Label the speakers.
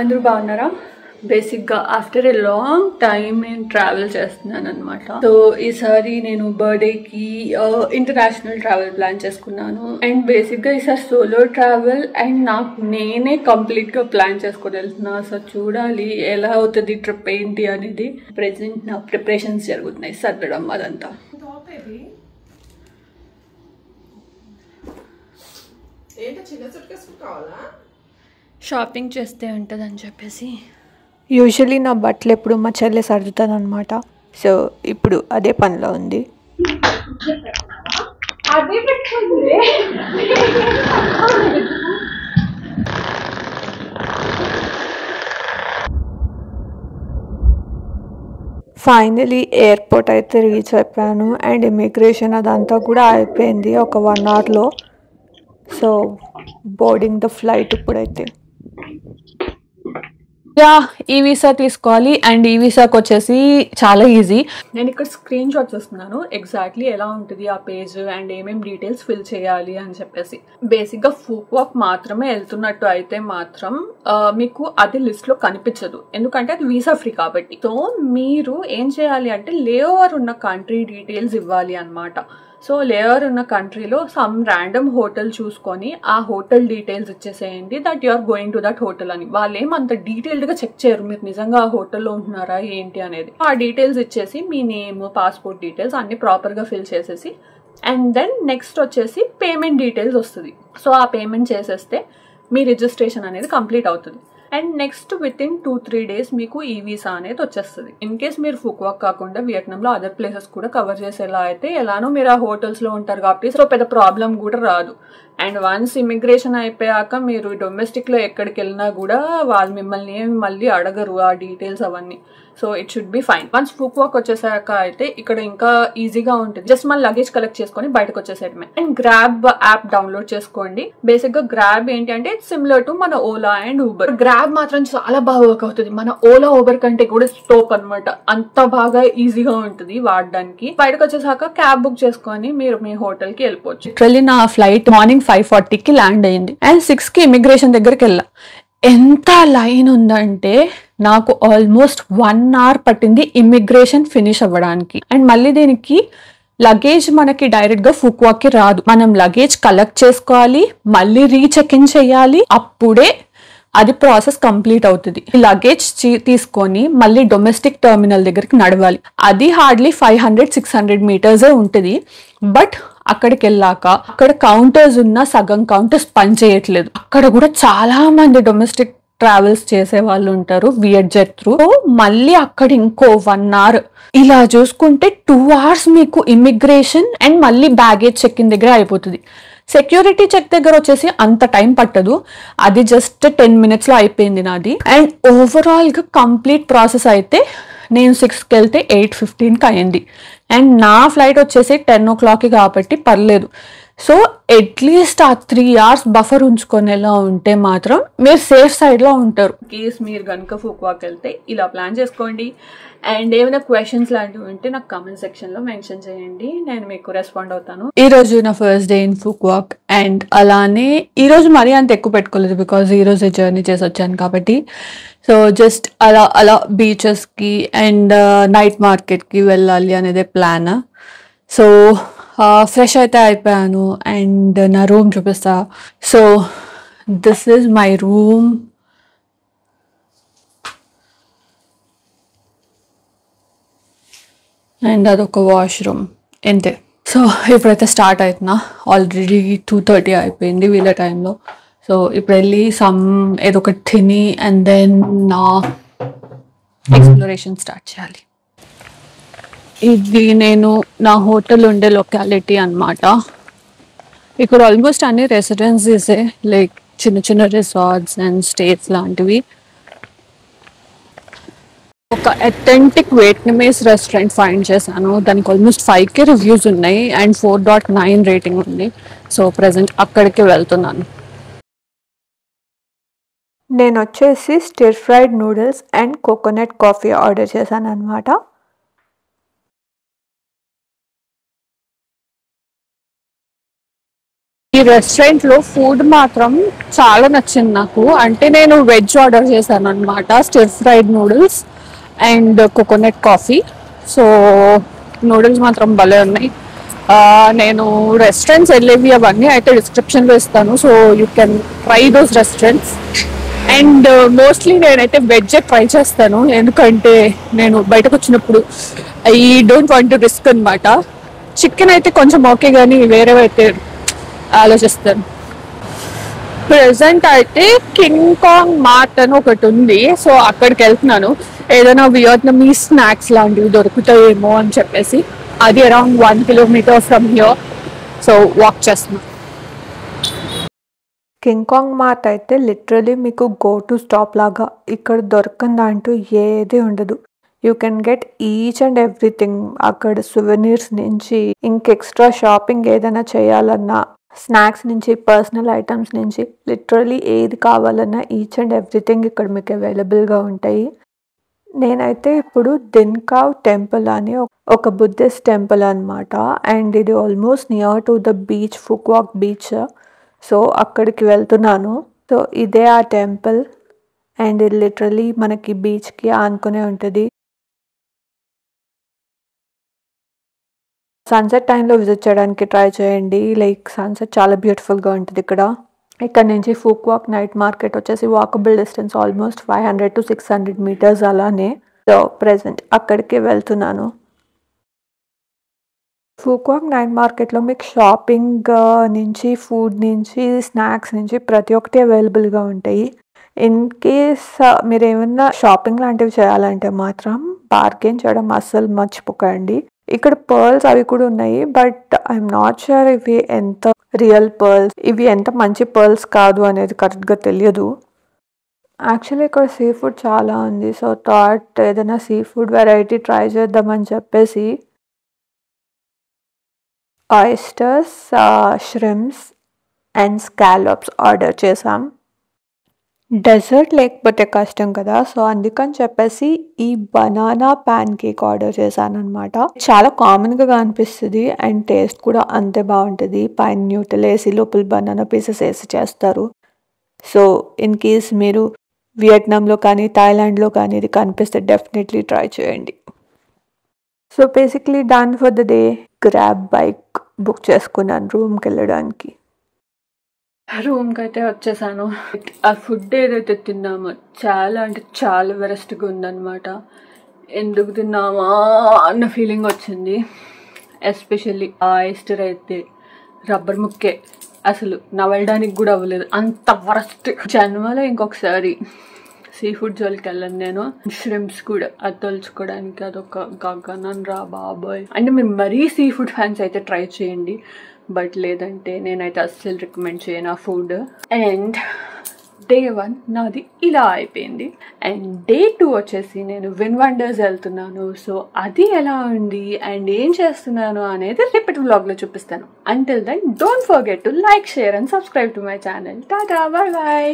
Speaker 1: అందరూ బాగున్నారా? బేసిక్గా ఆఫ్టర్ ఏ లాంగ్ టైం నేను ట్రావెల్ చేస్తున్నాను అనమాట. సో ఈసారి నేను బర్త్డేకి ఇంటర్నేషనల్ ట్రావెల్ ప్లాన్ చేసుకున్నాను. అండ్ బేసిక్గా ఈసారి సోలో ట్రావెల్ అండ్ నాకు నేనే కంప్లీట్గా ప్లాన్ చేసుకొని వెళ్తున్నా. సో చూడాలి ఎలా అవుతుంది ట్రిప్ ఏంటి అనేది. ప్రెసెంట్ నా ప్రిపరేషన్స్ జరుగుతున్నాయి, సర్దడం అదంతా. షాపింగ్ చేస్తే ఉంటుంది అని చెప్పేసి యూజువలీ నా బట్టలు ఎప్పుడు మా చెల్లె సర్దుతాను అనమాట. సో ఇప్పుడు అదే పనిలో ఉంది. ఫైనలీ ఎయిర్పోర్ట్ అయితే రీచ్ అయిపోయాను అండ్ ఇమిగ్రేషన్ అదంతా కూడా అయిపోయింది ఒక 1 అవర్లో. సో బోర్డింగ్ ద ఫ్లైట్ ఇప్పుడైతే. ఈ వీసా తీసుకోవాలి అండ్ ఈ వీసాకి వచ్చేసి చాలా ఈజీ. నేను ఇక్కడ స్క్రీన్ షాట్స్ ఇస్తున్నాను ఎగ్జాక్ట్లీ ఎలా ఉంటుంది ఆ పేజ్ అండ్ ఏమేమి డీటెయిల్స్ ఫిల్ చేయాలి అని చెప్పేసి. బేసిక్గా ఫుక్వాక్ మాత్రమే వెళ్తున్నట్టు అయితే మాత్రం మీకు అది లిస్ట్లో కనిపించదు, ఎందుకంటే అది వీసా ఫ్రీ కాబట్టి. సో మీరు ఏం చేయాలి అంటే లేఓవర్ ఉన్న కంట్రీ డీటెయిల్స్ ఇవ్వాలి అనమాట. సో లేయర్ ఉన్న కంట్రీలో సమ్ ర్యాండమ్ హోటల్ చూసుకొని ఆ హోటల్ డీటెయిల్స్ ఇచ్చేసేయండి that you are going to that hotel అని. వాళ్ళు ఏమంత డీటెయిల్డ్గా చెక్ చేయరు మీరు నిజంగా ఆ హోటల్లో ఉంటున్నారా ఏంటి అనేది. ఆ డీటెయిల్స్ ఇచ్చేసి మీ నేమ్, పాస్పోర్ట్ డీటెయిల్స్ అన్ని ప్రాపర్గా ఫిల్ చేసేసి అండ్ దెన్ నెక్స్ట్ వచ్చేసి పేమెంట్ డీటెయిల్స్ వస్తుంది. సో ఆ పేమెంట్ చేసేస్తే మీ రిజిస్ట్రేషన్ అనేది కంప్లీట్ అవుతుంది. And next with in 2-3 days మీకు ఈ వీసా అనేది వచ్చేస్తుంది. ఇన్ కేస్ మీరు ఫుక్వాక్ కాకుండా వియట్నాంలో అదర్ ప్లేసెస్ కూడా కవర్ చేసేలా అయితే ఎలానో మీరు ఆ హోటల్స్లో ఉంటారు కాబట్టి సో పెద్ద ప్రాబ్లం కూడా రాదు. అండ్ వన్స్ ఇమిగ్రేషన్ అయిపోయాక మీరు డొమెస్టిక్లో ఎక్కడికి వెళ్ళినా కూడా వాళ్ళు మిమ్మల్ని ఏమి మళ్ళీ అడగరు ఆ డీటెయిల్స్ అవన్నీ. So it should be fine. Once Phu Quoc వచ్చేసాక అయితే ఇక్కడ ఇంకా ఈజీగా ఉంటుంది. జస్ట్ మన లగేజ్ కలెక్ట్ చేసుకొని బయటకు వచ్చేసేయడమే. అండ్ గ్రాబ్ యాప్ డౌన్లోడ్ చేసుకోండి. బేసిక్ గా గ్రాబ్ ఏంటి అంటే ఇట్స్ సిమిలర్ టు మన ఓలా అండ్ ఊబర్. గ్రాబ్ మాత్రం చాలా బాగా వర్క్ అవుతుంది, మన ఓలా ఊబర్ కంటే కూడా స్టోప్ అనమాట. అంత బాగా ఈజీగా ఉంటుంది వాడడానికి. బయటకు వచ్చేసాక క్యాబ్ బుక్ చేసుకొని మీరు మీ హోటల్ కి వెళ్ళిపోవచ్చు. లిటరల్లీ నా ఫ్లైట్ మార్నింగ్ 5:40కి ల్యాండ్ అయింది అండ్ 6కి ఇమిగ్రేషన్ దగ్గరికి వెళ్ళా. ఎంత లైన్ ఉందంటే నాకు ఆల్మోస్ట్ 1 hour పట్టింది ఇమిగ్రేషన్ ఫినిష్ అవ్వడానికి. అండ్ మళ్ళీ దీనికి లగేజ్ మనకి డైరెక్ట్ గా ఫుక్వాక్కి రాదు, మనం లగేజ్ కలెక్ట్ చేసుకోవాలి, మళ్ళీ రీచెక్ ఇన్ చేయాలి, అప్పుడే అది ప్రాసెస్ కంప్లీట్ అవుతుంది. లగేజ్ తీసుకొని మళ్ళీ డొమెస్టిక్ టెర్మినల్ దగ్గరికి నడవాలి. అది హార్డ్లీ 500-600 meters ఉంటుంది. బట్ అక్కడికి వెళ్ళాక అక్కడ కౌంటర్స్ ఉన్న సగం కౌంటర్స్ పని చేయట్లేదు. అక్కడ కూడా చాలా మంది డొమెస్టిక్ ట్రావెల్స్ చేసే వాళ్ళు ఉంటారు వియట్జెట్ త్రూ. మళ్ళీ అక్కడ ఇంకో 1 hour. ఇలా చూసుకుంటే 2 hours మీకు ఇమిగ్రేషన్ అండ్ మళ్ళీ బ్యాగేజ్ చెక్ ఇన్ దగ్గర అయిపోతుంది. సెక్యూరిటీ చెక్ దగ్గర వచ్చేసి అంత టైం పట్టదు, అది జస్ట్ 10 minutes అయిపోయింది నాది. అండ్ ఓవరాల్ గా కంప్లీట్ ప్రాసెస్ అయితే నేను 6కి వెళ్తే 8:15కి అయింది. అండ్ నా ఫ్లైట్ వచ్చేసి 10 o'clock కాబట్టి పర్లేదు. సో అట్లీస్ట్ ఆ 3 hours బఫర్ ఉంచుకొని ఎలా ఉంటే మాత్రం మీరు సేఫ్ సైడ్లో ఉంటారు. కేస్ మీరు కనుక ఫుక్వాక్ వెళ్తే ఇలా ప్లాన్ చేసుకోండి. అండ్ ఏమైనా క్వశ్చన్స్ లాంటివి ఉంటే నాకు కామెంట్ సెక్షన్లో మెన్షన్ చేయండి, నేను మీకు రెస్పాండ్ అవుతాను. ఈ రోజు నా ఫస్ట్ డే ఇన్ ఫుక్వాక్. అండ్ అలానే ఈరోజు మరీ అంత ఎక్కువ పెట్టుకోలేదు బికాజ్ ఈరోజు జర్నీ చేసి వచ్చాను కాబట్టి. సో జస్ట్ అలా బీచెస్కి అండ్ నైట్ మార్కెట్కి వెళ్ళాలి అనేదే ప్లాన్. సో ఫ్రెష్ అయితే అయిపోయాను అండ్ నా రూమ్ చూపిస్తా. So this is my room. And అదొక వాష్రూమ్ అంతే. సో ఇప్పుడైతే స్టార్ట్ అవుతున్నా. ఆల్రెడీ 2:30 అయిపోయింది వీళ్ళ టైంలో. సో ఇప్పుడు వెళ్ళి ఏదో ఒకటి తిని అండ్ దెన్ నా ఎక్స్ప్లోరేషన్ స్టార్ట్ చేయాలి. ఇది నేను నా హోటల్ ఉండే లొకాలిటీ అనమాట. ఇక్కడ ఆల్మోస్ట్ అన్ని రెసిడెన్సీసే, లైక్ చిన్న చిన్న రిసార్ట్స్ అండ్ స్టేస్ లాంటివి. ఒక అథెంటిక్ వియట్నమీస్ రెస్టారెంట్ ఫైండ్ చేశాను. దానికి ఆల్మోస్ట్ 5K రివ్యూస్ ఉన్నాయి అండ్ 4.9 రేటింగ్ ఉంది. సో ప్రెసెంట్ అక్కడికి వెళ్తున్నాను. నేను వచ్చేసి stir fried noodles and coconut coffee order చేశాను అనమాట. ఈ రెస్టారెంట్లో ఫుడ్ మాత్రం చాలా నచ్చింది నాకు. అంటే నేను వెజ్ ఆర్డర్ చేశాను అనమాట, stir fried noodles and coconut coffee. So noodles మాత్రం భలే ఉన్నాయి. నేను రెస్టారెంట్స్ వెళ్ళేవి అవన్నీ అయితే డిస్క్రిప్షన్లో ఇస్తాను, so you can try those restaurants. And mostly నేనైతే వెజ్ ట్రై చేస్తాను, ఎందుకంటే నేను బయటకు వచ్చినప్పుడు I don't want to risk అనమాట. చికెన్ అయితే కొంచెం ఓకే, కానీ వేరేవైతే ఆలోచిస్తాను. ప్రెసెంట్ అయితే కింగ్ కాంగ్ మార్ట్ అని ఒకటి ఉంది, సో అక్కడికి వెళ్తున్నాను. ఏదైనా వియత్నామీస్ స్నాక్స్ లాంటివి దొరుకుతాయేమో అని చెప్పేసి. అది around 1 kilometer from here, so walk చేస్తున్నాను.
Speaker 2: కింగ్ కాంగ్ మార్ట్ అయితే లిటరలీ మీకు గో టు స్టాప్ లాగా. ఇక్కడ దొరకంది అంటూ ఏది ఉండదు. You can get each and everything. అక్కడ సువెనీర్స్ నుంచి ఇంకెక్స్ట్రా షాపింగ్ ఏదైనా చేయాలన్నా, స్నాక్స్ నుంచి, పర్సనల్ ఐటమ్స్ నుంచి లిటరలీ ఏది కావాలన్నా ఈచ్ అండ్ ఎవ్రీథింగ్ ఇక్కడ మీకు అవైలబుల్గా ఉంటాయి. నేనైతే ఇప్పుడు దిన్కావ్ టెంపుల్ అని ఒక బుద్ధిస్ట్ టెంపుల్ అనమాట, అండ్ ఇది almost near to the beach, Phu Quoc beach. So అక్కడికి వెళ్తున్నాను. సో ఇదే ఆ టెంపుల్, అండ్ ఇది లిటరలీ మనకి బీచ్కి ఆనుకునే ఉంటుంది. సన్సెట్ టైంలో విజిట్ చేయడానికి ట్రై చేయండి. లైక్ సన్సెట్ చాలా బ్యూటిఫుల్గా ఉంటుంది ఇక్కడ నుంచి ఫుక్వాక్ నైట్ మార్కెట్ వచ్చేసి walkable distance almost 500 to 600 meters అలానే. సో ప్రెసెంట్ అక్కడికి వెళ్తున్నాను. ఫుక్వాక్ నైట్ మార్కెట్లో మీకు షాపింగ్ నుంచి, ఫుడ్ నుంచి, స్నాక్స్ నుంచి ప్రతి ఒక్కటి అవైలబుల్గా ఉంటాయి. ఇన్ కేస్ మీరు ఏమన్నా షాపింగ్ లాంటివి చేయాలంటే మాత్రం బార్గెన్ చేయడం అస్సలు మర్చిపోకండి. ఇక్కడ పర్ల్స్ అవి కూడా ఉన్నాయి, బట్ ఐఎమ్ నాట్ షూర్ ఇవి ఎంత రియల్ పర్ల్స్, ఇవి ఎంత మంచి పర్ల్స్ కాదు అనేది కరెక్ట్గా తెలియదు. యాక్చువల్లీ ఇక్కడ సీ ఫుడ్ చాలా ఉంది, సో థాట్ ఏదైనా సీ ఫుడ్ వెరైటీ ట్రై చేద్దామని చెప్పేసి oysters, shrimps and scallops order చేసాం. డెజర్ట్ లేకపోతే కష్టం కదా, సో అందుకని చెప్పేసి ఈ బనానా ప్యాన్ కేక్ ఆర్డర్ చేశాను అనమాట. చాలా కామన్గా అనిపిస్తుంది అండ్ టేస్ట్ కూడా అంతే బాగుంటుంది. పైన న్యూటెల్ వేసి లోపల బనానా పీసెస్ వేసి చేస్తారు. సో ఇన్ కేస్ మీరు వియట్నాంలో కానీ థాయిలాండ్లో కానీ ఇది కనిపిస్తే డెఫినెట్లీ ట్రై చేయండి. So basically done for the day. Grab bike book చేసుకున్నాను రూమ్కి వెళ్ళడానికి.
Speaker 1: రూమ్కి అయితే వచ్చేసాను. ఆ ఫుడ్ ఏదైతే తిన్నామో చాలా అంటే చాలా వెరస్ట్గా ఉందన్నమాట. ఎందుకు తిన్నామా అన్న ఫీలింగ్ వచ్చింది. ఎస్పెషల్లీ ఆ ఆయిస్టర్ అయితే రబ్బర్ ముక్కే, అసలు నవలడానికి కూడా అవ్వలేదు, అంత వరస్ట్. జన్మలో ఇంకొకసారి సీ ఫుడ్ జోలికి వెళ్ళను నేను. ష్రింప్స్ కూడా అది తలుచుకోవడానికి అదొక గగనం రా బాబాయ్. అంటే మీరు మరీ సీ ఫుడ్ ఫ్యాన్స్ అయితే ట్రై చేయండి, బట్ లేదంటే నేనైతే అస్సలు రికమెండ్ చేయను ఆ ఫుడ్. అండ్ డే 1 నాది ఇలా అయిపోయింది. అండ్ డే 2 వచ్చేసి నేను విన్ వండర్స్ వెళ్తున్నాను. సో అది ఎలా ఉంది అండ్ ఏం చేస్తున్నాను అనేది రేపటి వ్లాగ్లో చూపిస్తాను. Until then don't forget to like, share and subscribe to my channel. Tata, bye bye.